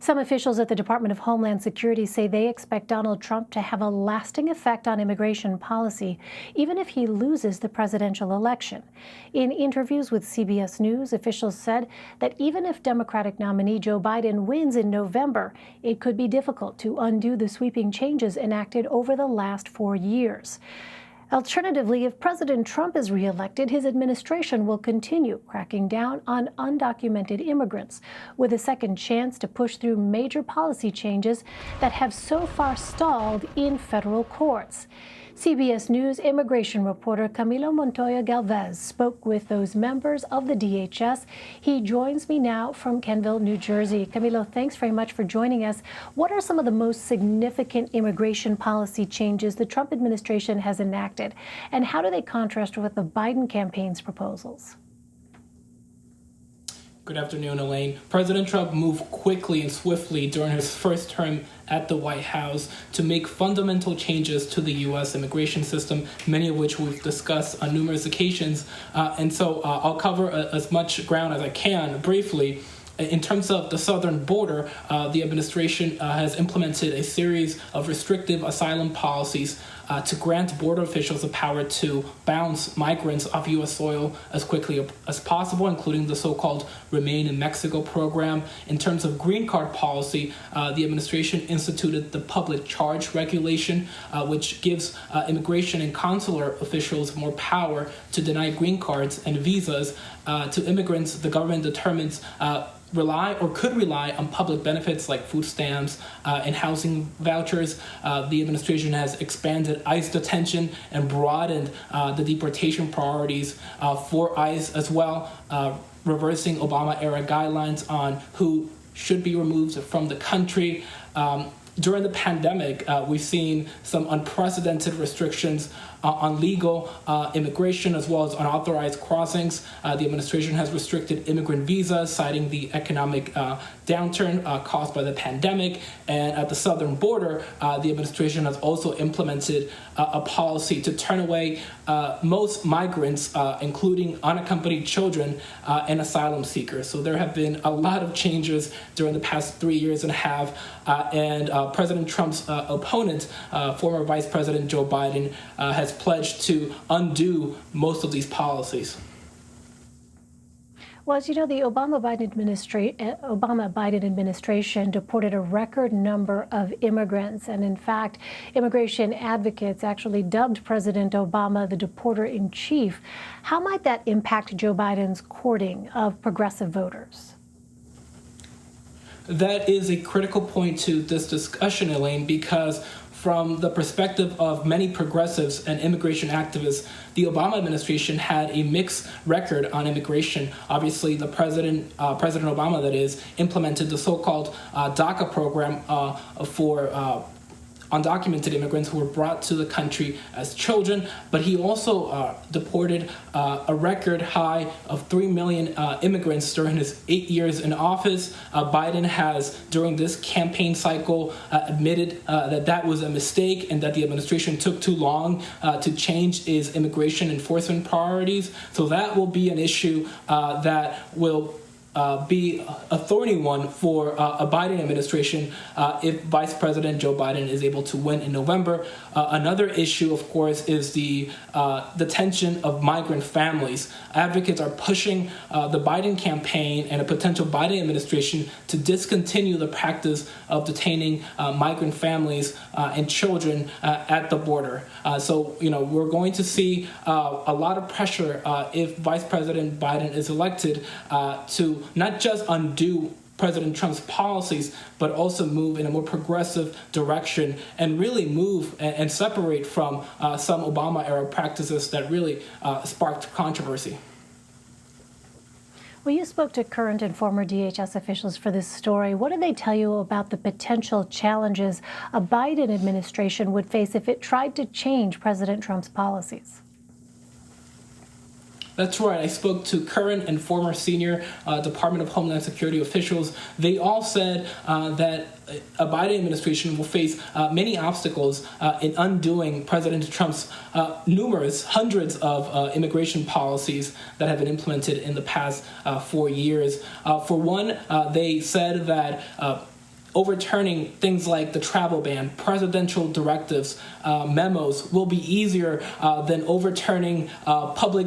Some officials at the Department of Homeland Security say they expect Donald Trump to have a lasting effect on immigration policy, even if he loses the presidential election. In interviews with CBS News, officials said that even if Democratic nominee Joe Biden wins in November, it could be difficult to undo the sweeping changes enacted over the last 4 years. Alternatively, if President Trump is reelected, his administration will continue cracking down on undocumented immigrants, with a second chance to push through major policy changes that have so far stalled in federal courts. CBS News immigration reporter Camilo Montoya-Galvez spoke with those members of the DHS. He joins me now from Kenville, New Jersey. Camilo, thanks very much for joining us. What are some of the most significant immigration policy changes the Trump administration has enacted, and how do they contrast with the Biden campaign's proposals? Good afternoon, Elaine. President Trump moved quickly and swiftly during his first term at the White House to make fundamental changes to the U.S. immigration system, many of which we've discussed on numerous occasions. So I'll cover as much ground as I can briefly. In terms of the southern border, the administration has implemented a series of restrictive asylum policies to grant border officials the power to bounce migrants off U.S. soil as quickly as possible, including the so-called Remain in Mexico program. In terms of green card policy, the administration instituted the public charge regulation, which gives immigration and consular officials more power to deny green cards and visas to immigrants the government determines could rely on public benefits like food stamps and housing vouchers. The administration has expanded ICE detention and broadened the deportation priorities for ICE as well, reversing Obama-era guidelines on who should be removed from the country. During the pandemic, we've seen some unprecedented restrictions on legal immigration as well as unauthorized crossings. The administration has restricted immigrant visas, citing the economic downturn caused by the pandemic. And at the southern border, the administration has also implemented a policy to turn away most migrants, including unaccompanied children and asylum seekers. So there have been a lot of changes during the past 3 years and a half. President Trump's opponent, former Vice President Joe Biden, has pledged to undo most of these policies. Well, as you know, the Obama-Biden administration deported a record number of immigrants. And in fact, immigration advocates actually dubbed President Obama the deporter-in-chief. How might that impact Joe Biden's courting of progressive voters? That is a critical point to this discussion, Elaine, because from the perspective of many progressives and immigration activists, the Obama administration had a mixed record on immigration. Obviously, the President Obama, that is, implemented the so-called DACA program for undocumented immigrants who were brought to the country as children, but he also deported a record high of 3 million immigrants during his 8 years in office. Biden has, during this campaign cycle, admitted that that was a mistake and that the administration took too long to change its immigration enforcement priorities. So that will be an issue that will be a thorny one for a Biden administration if Vice President Joe Biden is able to win in November. Another issue, of course, is the detention of migrant families. Advocates are pushing the Biden campaign and a potential Biden administration to discontinue the practice of detaining migrant families and children at the border. So, we're going to see a lot of pressure if Vice President Biden is elected to not just undo President Trump's policies, but also move in a more progressive direction and really move and separate from some Obama-era practices that really sparked controversy. Well, you spoke to current and former DHS officials for this story. What did they tell you about the potential challenges a Biden administration would face if it tried to change President Trump's policies? That's right. I spoke to current and former senior Department of Homeland Security officials. They all said that a Biden administration will face many obstacles in undoing President Trump's hundreds of immigration policies that have been implemented in the past 4 years. For one, they said that overturning things like the travel ban, presidential directives, memos will be easier than overturning public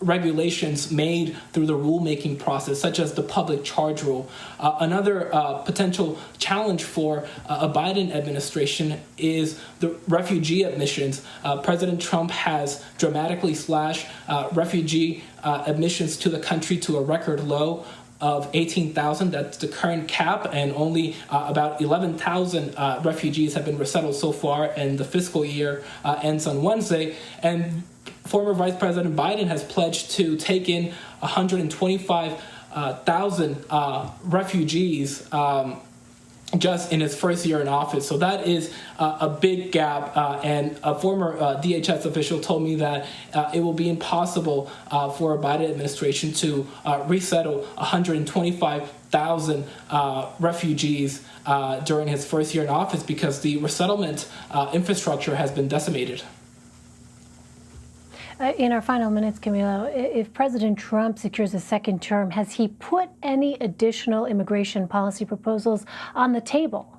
regulations made through the rulemaking process, such as the public charge rule. Another potential challenge for a Biden administration is the refugee admissions. President Trump has dramatically slashed refugee admissions to the country to a record low of 18,000. That's the current cap, and only about 11,000 refugees have been resettled so far, and the fiscal year ends on Wednesday. And former Vice President Biden has pledged to take in 125,000 refugees just in his first year in office. So that is a big gap. And a former DHS official told me that it will be impossible for a Biden administration to resettle 125,000 refugees during his first year in office because the resettlement infrastructure has been decimated. In our final minutes, Camilo, if President Trump secures a second term, has he put any additional immigration policy proposals on the table?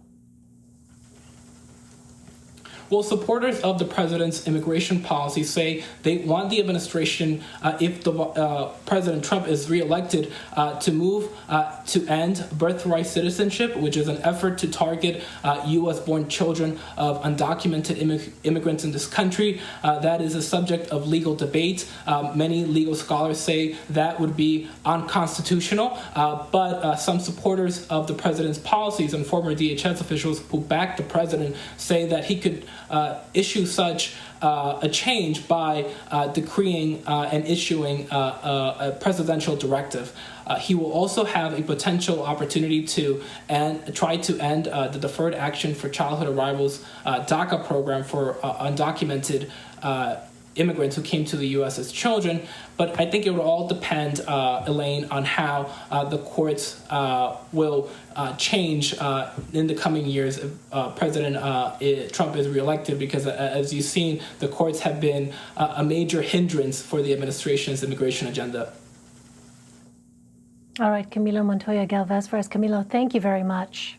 Well, supporters of the president's immigration policy say they want the administration, if President Trump is reelected, to move to end birthright citizenship, which is an effort to target U.S.-born children of undocumented immigrants in this country. That is a subject of legal debate. Many legal scholars say that would be unconstitutional, but some supporters of the president's policies and former DHS officials who back the president say that he could issue such a change by decreeing and issuing a presidential directive. He will also have a potential opportunity to try to end the Deferred Action for Childhood Arrivals DACA program for undocumented immigrants who came to the U.S. as children. But I think it will all depend, Elaine, on how the courts will change in the coming years if President Trump is reelected, because as you've seen, the courts have been a major hindrance for the administration's immigration agenda. All right, Camilo Montoya-Galvez for us. Camilo, thank you very much.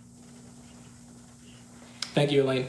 Thank you, Elaine.